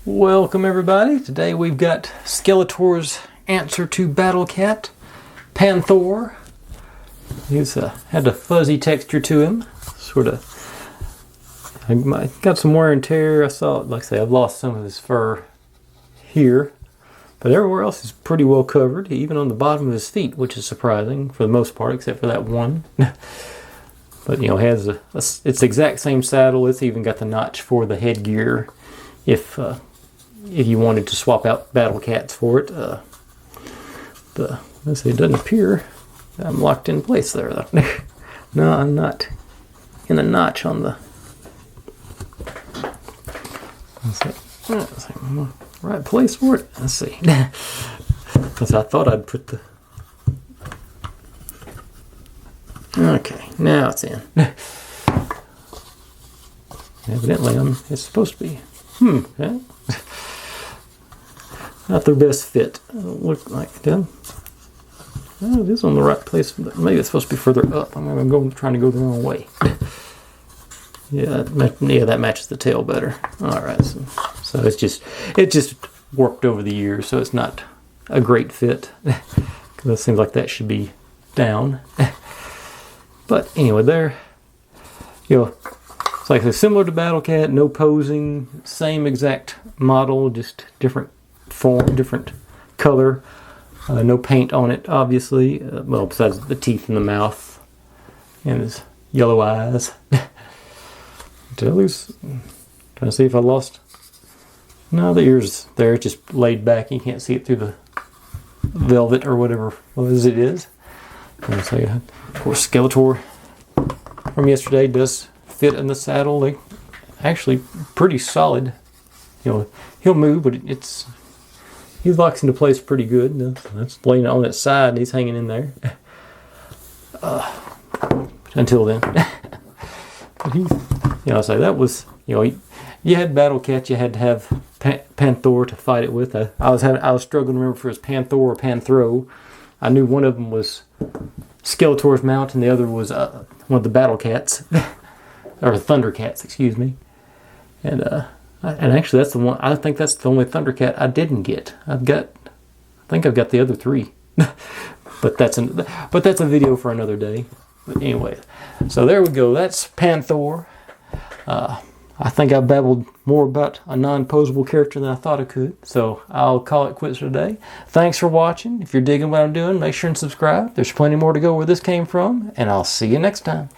Welcome everybody. Today we've got Skeletor's answer to Battle Cat, Panthor. He's had a fuzzy texture to him, sort of. Got some wear and tear. I saw, like I say, I've lost some of his fur here, but everywhere else is pretty well covered, even on the bottom of his feet, which is surprising for the most part, except for that one. But you know, has it's the exact same saddle. It's even got the notch for the headgear, if you wanted to swap out Battle Cats for it. Let's see, it doesn't appear I'm locked in place there though. No, I'm not in a notch on the. Let's see, right place for it. Let's see. Because I thought I'd put the. Okay, now it's in. Evidently, it's supposed to be. Okay. Not their best fit. Look like them. Oh, it is on the right place. Maybe it's supposed to be further up. I'm trying to go the wrong way. Yeah, that matches the tail better. All right, so it just worked over the years, so it's not a great fit. Because it seems like that should be down. But anyway, there, you know, it's like they're similar to Battle Cat, no posing, same exact model, just different form, different color, no paint on it, obviously. Well, besides the teeth in the mouth and his yellow eyes. Trying to see if I lost. No, the ears there, just laid back. You can't see it through the velvet or whatever it is. And so, of course, Skeletor from yesterday does fit in the saddle. They actually pretty solid. You know, he'll move, but he locks into place pretty good. That's laying on its side, and he's hanging in there. Until then, but I say that was, you had Battle Cat, you had to have Panthor to fight it with. I was struggling to remember if it was Panthor or Panthro. I knew one of them was Skeletor's mount, and the other was one of the Battle Cats, or Thunder Cats, excuse me. And actually, that's the one. I think that's the only Thunder Cat I didn't get. I think I've got the other three, but that's a video for another day. But anyway, so there we go. That's Panthor. I think I babbled more about a non-posable character than I thought I could, so I'll call it quits for today. Thanks for watching. If you're digging what I'm doing, make sure and subscribe. There's plenty more to go where this came from, and I'll see you next time.